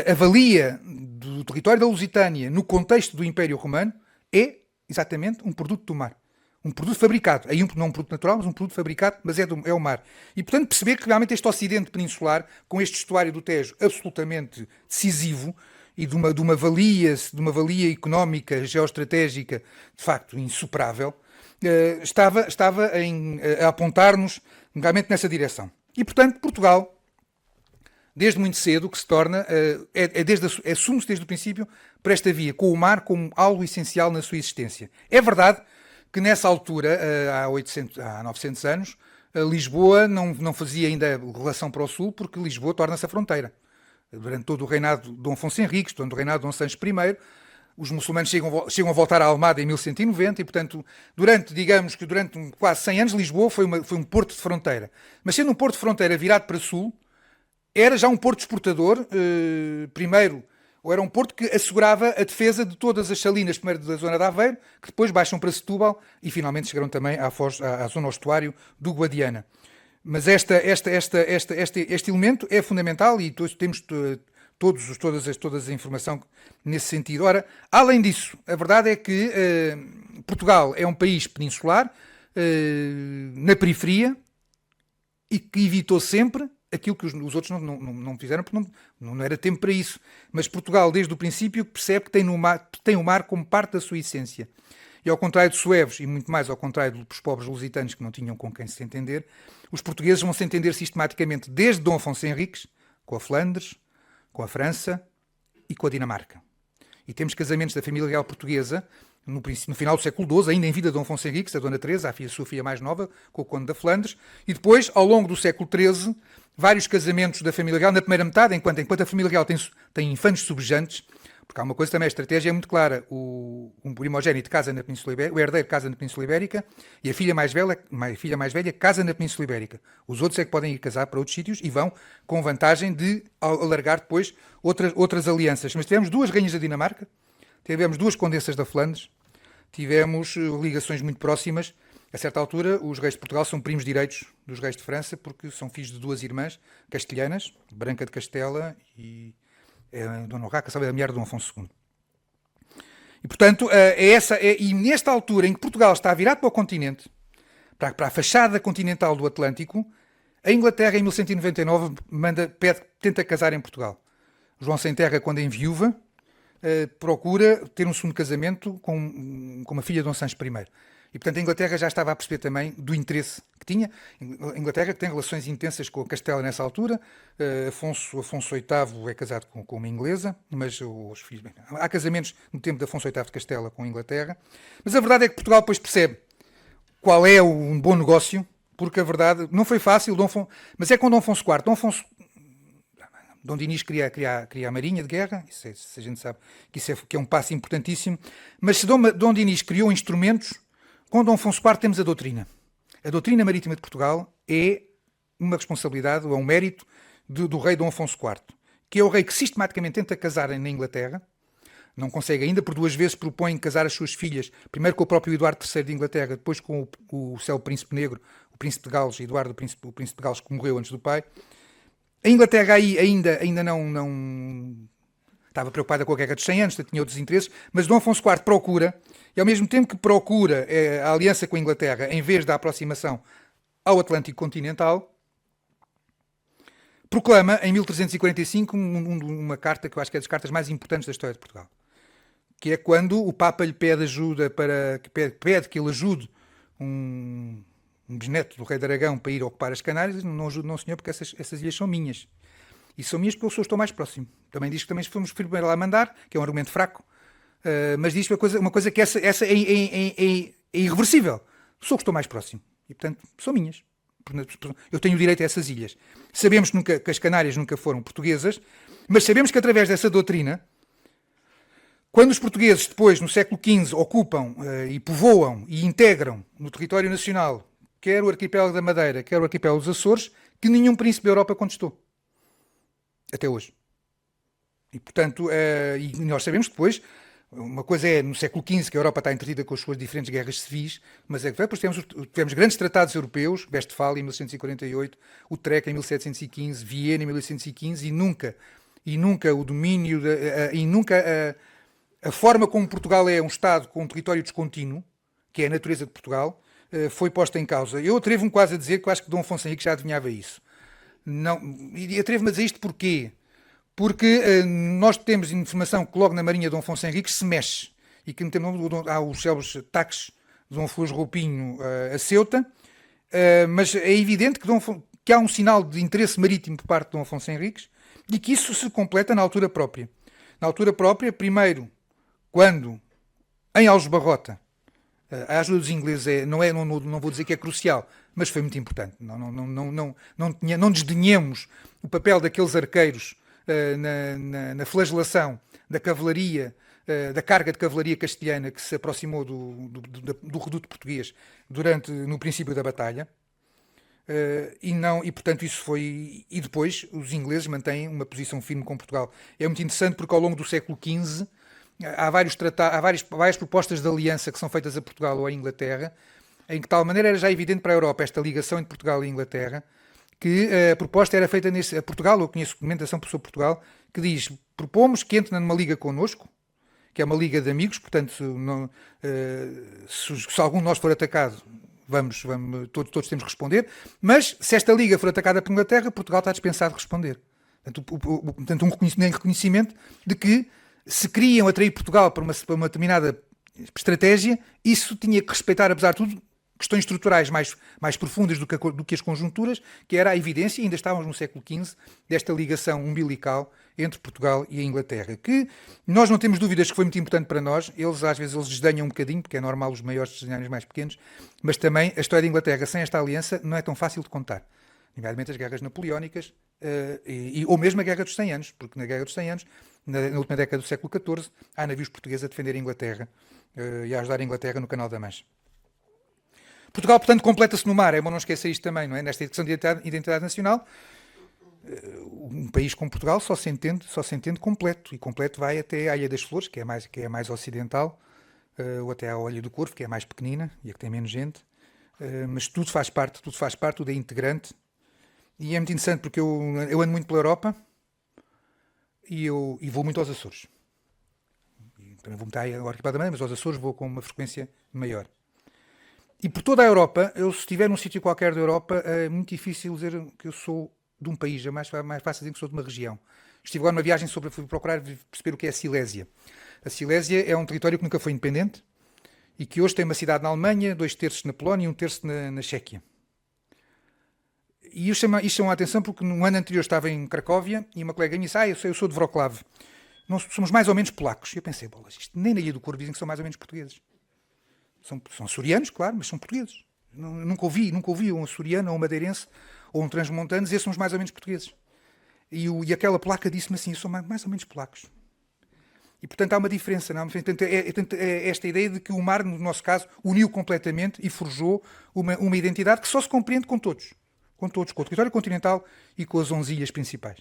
A valia do território da Lusitânia no contexto do Império Romano é exatamente um produto do mar. Um produto fabricado. Aí não um produto natural, mas um produto fabricado, mas é o mar. E, portanto, perceber que realmente este ocidente peninsular, com este estuário do Tejo absolutamente decisivo, e de uma valia económica, geoestratégica, de facto, insuperável, estava a apontar-nos realmente nessa direção. E, portanto, Portugal, desde muito cedo, que se torna, assume-se desde o princípio para esta via, com o mar como algo essencial na sua existência. É verdade que nessa altura, há 900 anos, Lisboa não fazia ainda relação para o sul, porque Lisboa torna-se a fronteira. Durante todo o reinado de Dom Afonso Henriques, durante o reinado de Dom Sancho I, os muçulmanos chegam a voltar à Almada em 1190 e, portanto, durante quase 100 anos, Lisboa foi um porto de fronteira. Mas sendo um porto de fronteira virado para sul, era já um porto exportador, primeiro, ou era um porto que assegurava a defesa de todas as salinas, primeiro da zona de Aveiro, que depois baixam para Setúbal e finalmente chegaram também à zona ao estuário do Guadiana. Mas este elemento é fundamental e temos toda a informação nesse sentido. Ora, além disso, a verdade é que Portugal é um país peninsular, na periferia, e que evitou sempre aquilo que os outros não fizeram, porque não era tempo para isso. Mas Portugal, desde o princípio, percebe que tem o mar como parte da sua essência. E ao contrário dos suevos, e muito mais ao contrário dos pobres lusitanos que não tinham com quem se entender, os portugueses vão se entender sistematicamente desde Dom Afonso Henriques, com a Flandres, com a França e com a Dinamarca. E temos casamentos da família real portuguesa no final do século XII, ainda em vida de Dom Afonso Henriques, a Dona Teresa, a sua filha mais nova, com o Conde da Flandres, e depois, ao longo do século XIII, vários casamentos da família real na primeira metade, enquanto a família real tem infantes subjantes, porque há uma coisa também, a estratégia é muito clara, um primogénito casa na Península Ibérica, o herdeiro casa na Península Ibérica, e a filha mais velha casa na Península Ibérica. Os outros é que podem ir casar para outros sítios e vão com vantagem de alargar depois outras alianças. Mas tivemos 2 rainhas da Dinamarca, tivemos 2 condessas da Flandres, tivemos ligações muito próximas. A certa altura, os reis de Portugal são primos direitos dos reis de França, porque são filhos de 2 irmãs castelhanas, Branca de Castela e Dona Urraca, sabe, a mulher de Dom Afonso II. E, portanto, e nesta altura em que Portugal está virado para o continente, para a fachada continental do Atlântico, a Inglaterra, em 1199, tenta casar em Portugal. João Sem Terra, quando enviúva, procura ter um segundo casamento com uma filha de Dom Sancho I. E, portanto, a Inglaterra já estava a perceber também do interesse que tinha. A Inglaterra que tem relações intensas com a Castela nessa altura. Afonso VIII é casado com uma inglesa, mas os filhos... Há casamentos no tempo de Afonso VIII de Castela com a Inglaterra. Mas a verdade é que Portugal depois percebe qual é um bom negócio, porque a verdade não foi fácil, mas é com Dom Afonso IV. Dom Dinis cria a Marinha de Guerra, isso a gente sabe que é um passo importantíssimo, mas se Dom Dinis criou instrumentos, com Dom Afonso IV temos a doutrina. A doutrina marítima de Portugal é uma responsabilidade, ou é um mérito do rei Dom Afonso IV, que é o rei que sistematicamente tenta casar na Inglaterra, não consegue ainda, por 2 vezes propõe casar as suas filhas, primeiro com o próprio Eduardo III de Inglaterra, depois com o célebre príncipe negro, o príncipe de Gales, Eduardo, o príncipe de Gales, que morreu antes do pai. A Inglaterra aí ainda não estava preocupada com a Guerra dos 100 anos, tinha outros interesses, mas Dom Afonso IV procura, e ao mesmo tempo que procura a aliança com a Inglaterra, em vez da aproximação ao Atlântico continental, proclama em 1345 uma carta que eu acho que é das cartas mais importantes da história de Portugal, que é quando o Papa lhe pede ajuda pede que ele ajude um bisneto do rei de Aragão para ir ocupar as Canárias. Não ajudo, não senhor, porque essas ilhas são minhas. E são minhas porque eu estou mais próximo. Também diz que também fomos primeiro lá mandar, que é um argumento fraco, mas diz uma coisa que essa é irreversível. Sou que estou mais próximo. E, portanto, são minhas. Eu tenho direito a essas ilhas. Sabemos que as Canárias nunca foram portuguesas, mas sabemos que através dessa doutrina, quando os portugueses depois, no século XV, ocupam e povoam e integram no território nacional quer o arquipélago da Madeira, quer o arquipélago dos Açores, que nenhum príncipe da Europa contestou. Até hoje. E, portanto, e nós sabemos que depois, uma coisa é no século XV, que a Europa está entretida com as suas diferentes guerras civis, mas é que depois tivemos grandes tratados europeus, Westfália em 1148, Utrecht em 1715, Viena em 1815, e nunca o domínio, e nunca a forma como Portugal é um Estado com um território descontínuo, que é a natureza de Portugal, foi posta em causa. Eu atrevo-me quase a dizer que eu acho que Dom Afonso Henriques já adivinhava isso. Não, e atrevo-me a dizer isto porquê? Porque nós temos informação que logo na Marinha de Dom Afonso Henriques se mexe, e que há os célebres ataques de Dom Afonso Roupinho a Ceuta, mas é evidente que há um sinal de interesse marítimo por parte de Dom Afonso Henriques e que isso se completa na altura própria. Na altura própria, primeiro, quando em Aljubarrota, a ajuda dos ingleses não vou dizer que é crucial, mas foi muito importante. Não desdenhemos o papel daqueles arqueiros na flagelação da cavalaria, da carga de cavalaria castelhana que se aproximou do reduto português no princípio da batalha. E portanto isso foi... E depois os ingleses mantêm uma posição firme com Portugal. É muito interessante porque ao longo do século XV há várias propostas de aliança que são feitas a Portugal ou à Inglaterra, em que de tal maneira era já evidente para a Europa esta ligação entre Portugal e Inglaterra, que a proposta era feita a Portugal, eu conheço documentação sobre Portugal, que diz, propomos que entre numa liga connosco, que é uma liga de amigos, portanto, se algum de nós for atacado, todos temos que responder, mas se esta liga for atacada por Inglaterra, Portugal está dispensado de responder. Portanto, um reconhecimento de que se queriam atrair Portugal para uma determinada estratégia, isso tinha que respeitar, apesar de tudo, questões estruturais mais profundas do que as conjunturas, que era a evidência, ainda estávamos no século XV, desta ligação umbilical entre Portugal e a Inglaterra, que nós não temos dúvidas que foi muito importante para nós. Às vezes eles desdenham um bocadinho, porque é normal os maiores desdenharem os mais pequenos, mas também a história da Inglaterra sem esta aliança não é tão fácil de contar. Nomeadamente as guerras napoleónicas, ou mesmo a Guerra dos 100 Anos, porque na Guerra dos 100 Anos, na última década do século XIV, há navios portugueses a defender a Inglaterra e a ajudar a Inglaterra no Canal da Mancha. Portugal, portanto, completa-se no mar. É bom não esquecer isto também, não é? Nesta edição de identidade nacional, um país como Portugal só se entende completo. E completo vai até à Ilha das Flores, que é a mais ocidental, ou até à Ilha do Corvo, que é a mais pequenina e a que tem menos gente. Mas tudo faz parte, tudo é integrante. E é muito interessante porque eu ando muito pela Europa e vou muito aos Açores. Também vou muito ao Arquipélago da Madeira, mas aos Açores vou com uma frequência maior. E por toda a Europa, se estiver num sítio qualquer da Europa, é muito difícil dizer que eu sou de um país, é mais fácil dizer que sou de uma região. Estive agora numa viagem fui procurar perceber o que é a Silésia. A Silésia é um território que nunca foi independente e que hoje tem uma cidade na Alemanha, 2/3 na Polónia e 1/3 na Chequia. E isto chama a atenção porque no ano anterior estava em Cracóvia e uma colega me disse, eu sou de Wrocław. Nós somos mais ou menos polacos. E eu pensei, bolas, isto nem na Ilha do Corvo dizem que são mais ou menos portugueses. São açorianos, claro, mas são portugueses. Nunca ouvi um açoriano ou um madeirense ou um transmontano dizer que somos mais ou menos portugueses. E aquela polaca disse-me assim, são mais ou menos polacos. E, portanto, há uma diferença. Não? É esta ideia de que o mar, no nosso caso, uniu completamente e forjou uma identidade que só se compreende com todos. Com o território continental e com as 11 ilhas principais.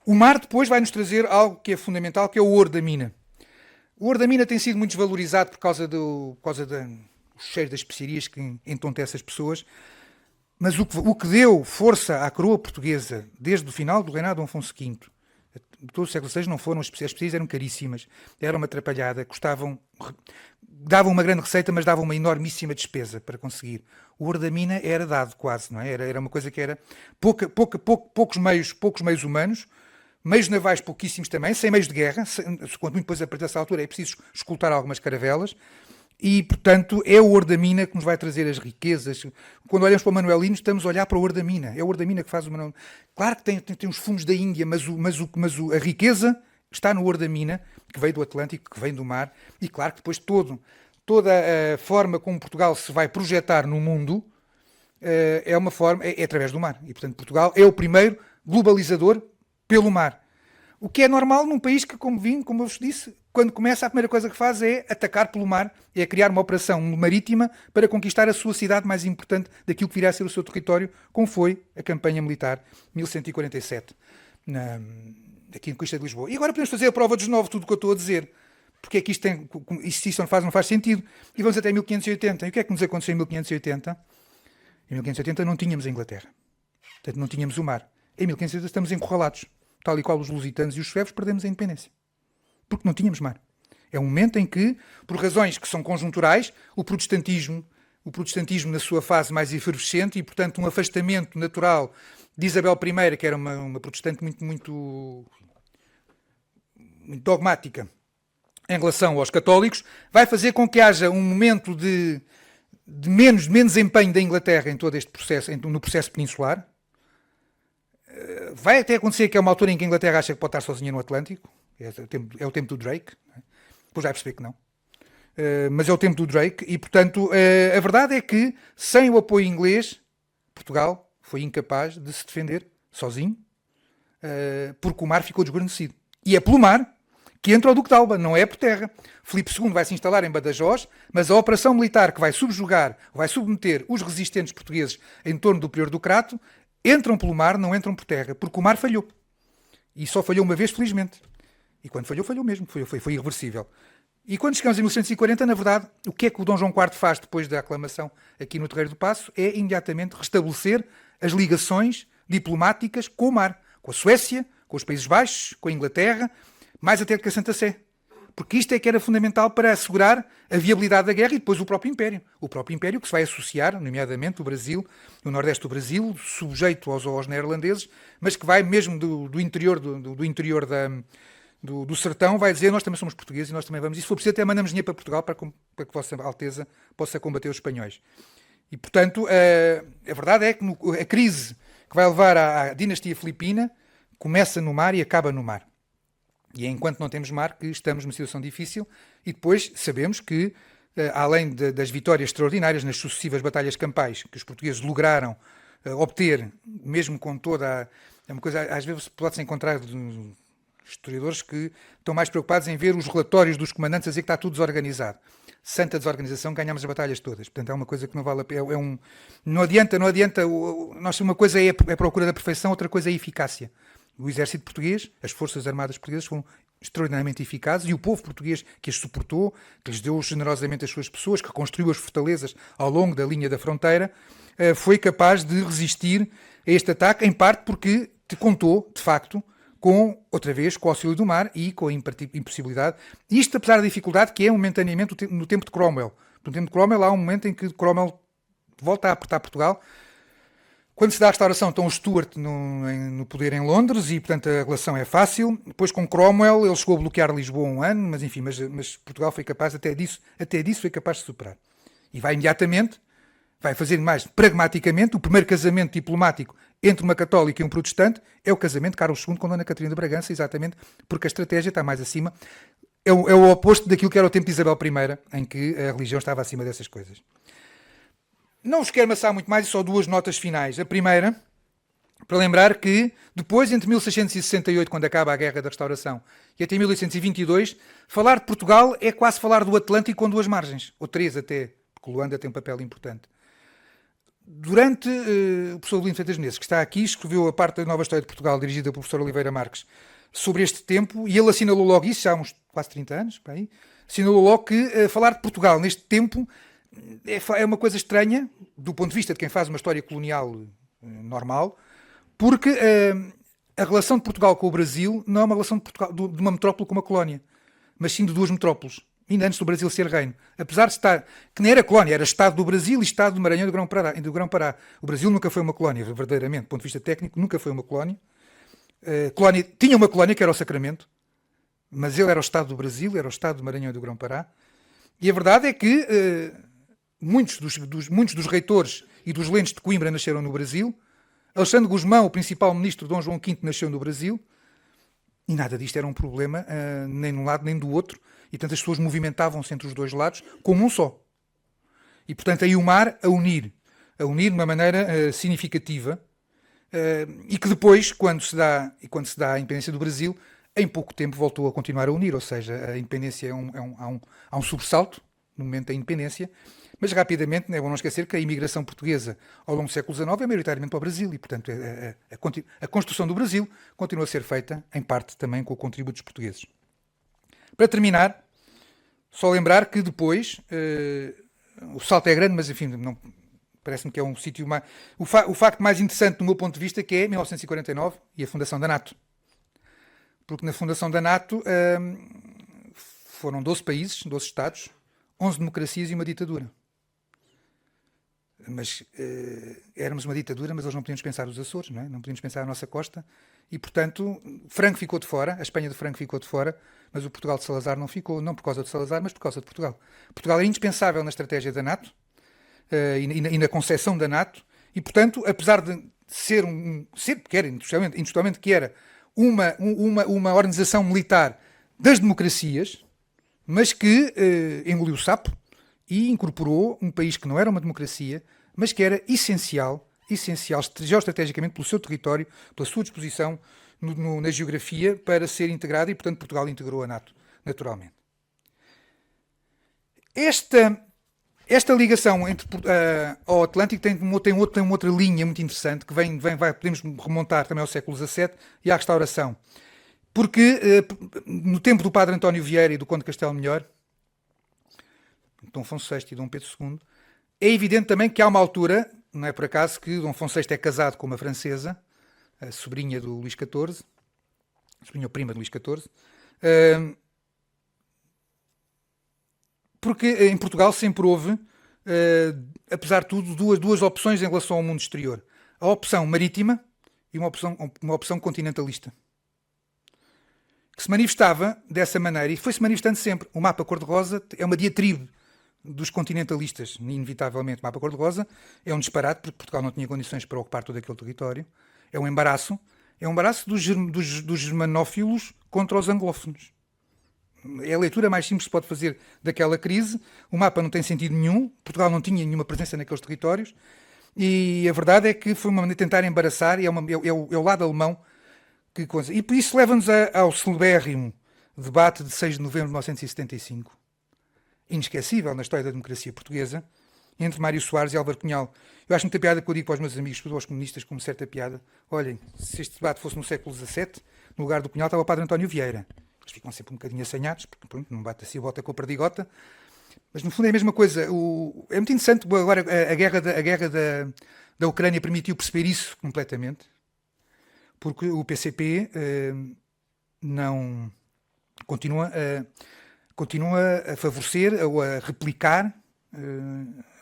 O mar depois vai-nos trazer algo que é fundamental, que é o ouro da mina. O ouro da mina tem sido muito desvalorizado por causa do cheiro das especiarias que entontece as pessoas, mas o que deu força à coroa portuguesa desde o final do reinado de Dom Afonso V, todo o século XVI não foram as especiarias, eram caríssimas, era uma atrapalhada, davam uma grande receita, mas davam uma enormíssima despesa para conseguir. O ouro da mina era dado quase, não é? Era uma coisa que era poucos meios humanos, meios navais pouquíssimos também, sem meios de guerra, quando muito depois a partir dessa altura é preciso escoltar algumas caravelas, e, portanto, é o ouro da mina que nos vai trazer as riquezas. Quando olhamos para o Manuelino, estamos a olhar para o ouro da mina. É o ouro da mina que faz o Manuelino. Claro que tem os fundos da Índia, mas a riqueza está no ouro da mina, que veio do Atlântico, que vem do mar, e claro que depois toda a forma como Portugal se vai projetar no mundo é através do mar. E, portanto, Portugal é o primeiro globalizador pelo mar. O que é normal num país que, como eu vos disse, quando começa, a primeira coisa que faz é atacar pelo mar, é criar uma operação marítima para conquistar a sua cidade mais importante daquilo que virá a ser o seu território, como foi a campanha militar 1147, aqui em Conquista de Lisboa. E agora podemos fazer a prova dos 9, tudo o que eu estou a dizer. Porque é que isto não faz sentido. E vamos até 1580. E o que é que nos aconteceu em 1580? Em 1580 não tínhamos a Inglaterra. Portanto, não tínhamos o mar. Em 1580 estamos encurralados. Tal e qual os lusitanos e os suevos perdemos a independência. Porque não tínhamos mar. É um momento em que, por razões que são conjunturais, o protestantismo na sua fase mais efervescente e, portanto, um afastamento natural de Isabel I, que era uma protestante muito dogmática em relação aos católicos, vai fazer com que haja um momento de menos empenho da Inglaterra em todo este processo, no processo peninsular. Vai até acontecer que é uma altura em que a Inglaterra acha que pode estar sozinha no Atlântico. É o tempo do Drake. Depois vai perceber que não. Mas é o tempo do Drake. E, portanto, a verdade é que, sem o apoio inglês, Portugal foi incapaz de se defender sozinho, porque o mar ficou desguarnecido. E é pelo mar que entra o Duque de Alba, não é por terra. Filipe II vai se instalar em Badajoz, mas a operação militar que vai submeter os resistentes portugueses em torno do Prior do Crato, entram pelo mar, não entram por terra, porque o mar falhou. E só falhou uma vez, felizmente. E quando falhou, falhou mesmo. Foi irreversível. E quando chegamos em 1140, na verdade, o que é que o Dom João IV faz depois da aclamação aqui no Terreiro do Paço? É imediatamente restabelecer as ligações diplomáticas com o mar. Com a Suécia, com os Países Baixos, com a Inglaterra, mais até que a Santa Sé. Porque isto é que era fundamental para assegurar a viabilidade da guerra e depois o próprio Império. O próprio Império que se vai associar, nomeadamente o Brasil, o Nordeste do Brasil, sujeito aos neerlandeses, mas que vai mesmo do interior do sertão vai dizer nós também somos portugueses e nós também vamos. E se for preciso até mandamos dinheiro para Portugal para que Vossa Alteza possa combater os espanhóis. E, portanto, a verdade é que a crise que vai levar à dinastia filipina começa no mar e acaba no mar. E é enquanto não temos mar que estamos numa situação difícil e depois sabemos que, além das vitórias extraordinárias nas sucessivas batalhas campais que os portugueses lograram obter, mesmo com toda é uma coisa, às vezes pode-se encontrar historiadores que estão mais preocupados em ver os relatórios dos comandantes a dizer que está tudo desorganizado. Santa desorganização, ganhamos as batalhas todas. Portanto, é uma coisa que não vale a pena. Não adianta. Uma coisa é a procura da perfeição, outra coisa é a eficácia. O exército português, as forças armadas portuguesas foram extraordinariamente eficazes e o povo português que as suportou, que lhes deu generosamente as suas pessoas, que construiu as fortalezas ao longo da linha da fronteira, foi capaz de resistir a este ataque, em parte porque contou, de facto, outra vez, com o auxílio do mar e com a impossibilidade. Isto, apesar da dificuldade que é momentaneamente no tempo de Cromwell. No tempo de Cromwell há um momento em que Cromwell volta a apertar Portugal. Quando se dá a restauração, estão os Stuart no poder em Londres e, portanto, a relação é fácil. Depois, com Cromwell, ele chegou a bloquear Lisboa um ano, mas, enfim, mas Portugal foi capaz, até disso foi capaz de superar. E vai imediatamente, vai fazer mais pragmaticamente, o primeiro casamento diplomático entre uma católica e um protestante é o casamento de Carlos II com Dona Catarina de Bragança, exatamente porque a estratégia está mais acima. É o oposto daquilo que era o tempo de Isabel I, em que a religião estava acima dessas coisas. Não vos quero amassar muito mais, só duas notas finais. A primeira, para lembrar que depois, entre 1668, quando acaba a Guerra da Restauração, e até 1822, falar de Portugal é quase falar do Atlântico com duas margens, ou três até, porque Luanda tem um papel importante. Durante o professor Lino Freitas Menezes, que está aqui, escreveu a parte da Nova História de Portugal, dirigida pelo professor Oliveira Marques, sobre este tempo, e ele assinalou logo isso, já há uns quase 30 anos, bem, assinalou logo que falar de Portugal neste tempo é uma coisa estranha, do ponto de vista de quem faz uma história colonial normal, porque a relação de Portugal com o Brasil não é uma relação de uma metrópole com uma colónia, mas sim de duas metrópoles. Ainda antes do Brasil ser reino. Apesar de estar, que nem era colónia, era Estado do Brasil e Estado do Maranhão e do Grão-Pará. O Brasil nunca foi uma colónia, verdadeiramente, do ponto de vista técnico, nunca foi uma colónia. Tinha uma colónia que era o Sacramento, mas ele era o Estado do Brasil, era o Estado do Maranhão e do Grão-Pará. E a verdade é que muitos dos reitores e dos lentes de Coimbra nasceram no Brasil. Alexandre Gusmão, o principal ministro de Dom João V, nasceu no Brasil. E nada disto era um problema, nem de um lado nem do outro. E, portanto, as pessoas movimentavam-se entre os dois lados como um só. E, portanto, aí o mar a unir de uma maneira significativa e que depois, quando se dá a independência do Brasil, em pouco tempo voltou a continuar a unir. Ou seja, a independência há um sobressalto no momento da independência, mas rapidamente, é bom não esquecer que a imigração portuguesa ao longo do século XIX é maioritariamente para o Brasil e, portanto, a construção do Brasil continua a ser feita, em parte, também com o contributo dos portugueses. Para terminar, só lembrar que depois, o salto é grande, mas enfim, parece-me que é um sítio mais... O facto mais interessante do meu ponto de vista que é 1949 e a fundação da NATO. Porque na fundação da NATO foram 12 países, 12 Estados, 11 democracias e uma ditadura. Mas éramos uma ditadura, mas eles não podiam dispensar os Açores, não é? Não podiam dispensar a nossa costa. E, portanto, Franco ficou de fora, a Espanha de Franco ficou de fora, mas o Portugal de Salazar não ficou, não por causa de Salazar, mas por causa de Portugal. Portugal é indispensável na estratégia da NATO e na concepção da NATO, e, portanto, apesar de ser que era, indiscutivelmente que era uma organização militar das democracias, mas que engoliu o sapo e incorporou um país que não era uma democracia, mas que era essencial geoestrategicamente pelo seu território, pela sua disposição na geografia para ser integrado e, portanto, Portugal integrou a NATO, naturalmente. Esta ligação ao Atlântico tem uma outra linha muito interessante que podemos remontar também ao século XVII e à Restauração. Porque no tempo do Padre António Vieira e do Conde Castelo Melhor, Dom Afonso VI e Dom Pedro II, é evidente também que há uma altura, não é por acaso que Dom Afonso VI é casado com uma francesa, a sobrinha do Luís XIV, sobrinha ou prima do Luís XIV, porque em Portugal sempre houve, apesar de tudo, duas opções em relação ao mundo exterior. A opção marítima e uma opção continentalista. que se manifestava dessa maneira, e foi-se manifestando sempre. O mapa cor-de-rosa é uma diatribe dos continentalistas, inevitavelmente. O mapa cor-de-rosa é um disparate, porque Portugal não tinha condições para ocupar todo aquele território. É um embaraço dos germanófilos contra os anglófonos. É a leitura mais simples que se pode fazer daquela crise. O mapa não tem sentido nenhum, Portugal não tinha nenhuma presença naqueles territórios, e a verdade é que foi uma maneira de tentar embaraçar, e é o lado alemão que coisa. E por isso leva-nos ao celebérrimo debate de 6 de novembro de 1975, inesquecível na história da democracia portuguesa, entre Mário Soares e Álvaro Cunhal. Eu acho muita piada que eu digo para os meus amigos, para os comunistas, como certa piada: olhem, se este debate fosse no século XVII, no lugar do Cunhal estava o Padre António Vieira. Eles ficam sempre um bocadinho assanhados, porque pronto, não bate assim a bota com a perdigota. Mas no fundo é a mesma coisa. É muito interessante, agora a guerra da Ucrânia permitiu perceber isso completamente, porque o PCP não continua a favorecer ou a replicar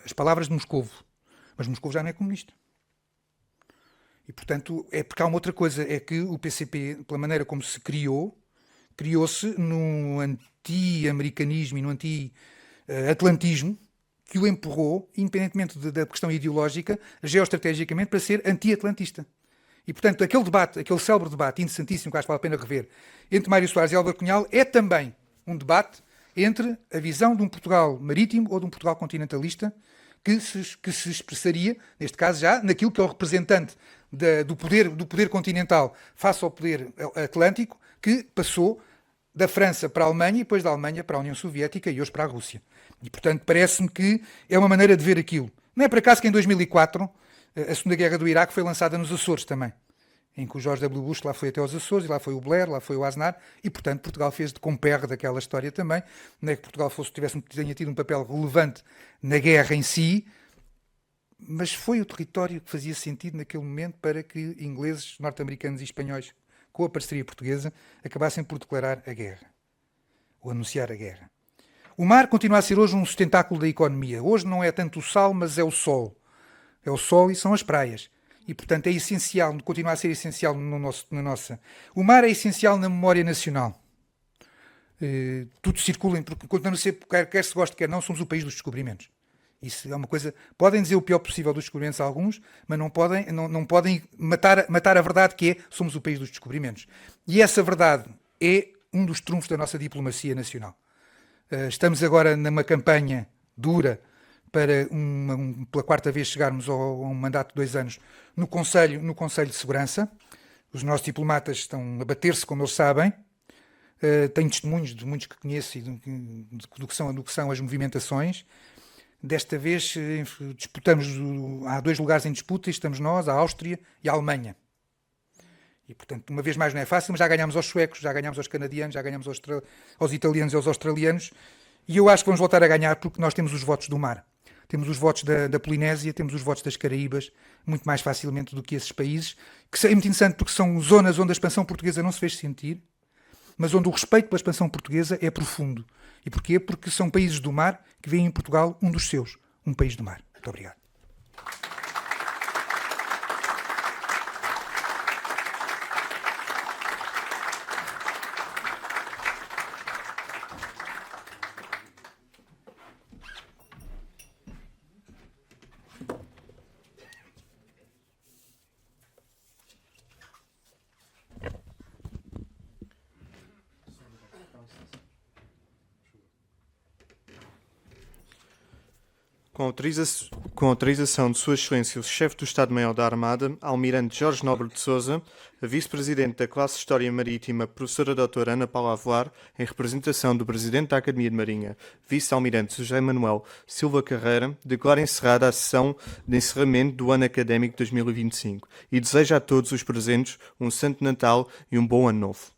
as palavras de Moscovo. Mas Moscovo já não é comunista. E, portanto, é porque há uma outra coisa, é que o PCP, pela maneira como se criou-se no anti-americanismo e no anti-atlantismo, que o empurrou, independentemente da questão ideológica, geoestrategicamente, para ser anti-atlantista. E, portanto, aquele debate, aquele célebre debate, interessantíssimo, que acho que vale a pena rever, entre Mário Soares e Álvaro Cunhal, é também um debate entre a visão de um Portugal marítimo ou de um Portugal continentalista, que se expressaria, neste caso já, naquilo que é o representante do poder continental face ao poder atlântico, que passou da França para a Alemanha e depois da Alemanha para a União Soviética e hoje para a Rússia. E, portanto, parece-me que é uma maneira de ver aquilo. Não é por acaso que em 2004 a Segunda Guerra do Iraque foi lançada nos Açores também, em que o George W. Bush lá foi até aos Açores, e lá foi o Blair, lá foi o Aznar, e, portanto, Portugal fez de compère daquela história também. Não é que Portugal tenha tido um papel relevante na guerra em si, mas foi o território que fazia sentido naquele momento para que ingleses, norte-americanos e espanhóis, com a parceria portuguesa, acabassem por declarar a guerra, ou anunciar a guerra. O mar continua a ser hoje um sustentáculo da economia. Hoje não é tanto o sal, mas é o sol. É o sol e são as praias. E, portanto, é essencial, continua a ser essencial na nossa. O mar é essencial na memória nacional. Tudo circula, porque continua a ser, quer se goste, quer não, somos o país dos descobrimentos. Isso é uma coisa. Podem dizer o pior possível dos descobrimentos a alguns, mas não podem matar a verdade, que é: somos o país dos descobrimentos. E essa verdade é um dos trunfos da nossa diplomacia nacional. Estamos agora numa campanha dura para pela quarta vez chegarmos a um mandato de 2 anos no Conselho de Segurança. Os nossos diplomatas estão a bater-se, como eles sabem. Tenho testemunhos de muitos que conheço do que são as movimentações. Desta vez disputamos, há 2 lugares em disputa, e estamos nós, a Áustria e a Alemanha. E, portanto, uma vez mais não é fácil, mas já ganhámos aos suecos, já ganhámos aos canadianos, já ganhámos aos italianos e aos australianos, e eu acho que vamos voltar a ganhar porque nós temos os votos do mar. Temos os votos da Polinésia, temos os votos das Caraíbas, muito mais facilmente do que esses países, que é muito interessante porque são zonas onde a expansão portuguesa não se fez sentir, mas onde o respeito pela expansão portuguesa é profundo. E porquê? Porque são países do mar que veem em Portugal um dos seus, um país do mar. Muito obrigado. Com autorização de Sua Excelência o Chefe do Estado-Maior da Armada, Almirante Jorge Nobre de Sousa, a Vice-Presidente da Classe de História Marítima, Professora Doutora Ana Paula Avelar, em representação do Presidente da Academia de Marinha, Vice-Almirante José Manuel Silva Carreira, declara encerrada a sessão de encerramento do ano académico 2025 e deseja a todos os presentes um Santo Natal e um bom Ano Novo.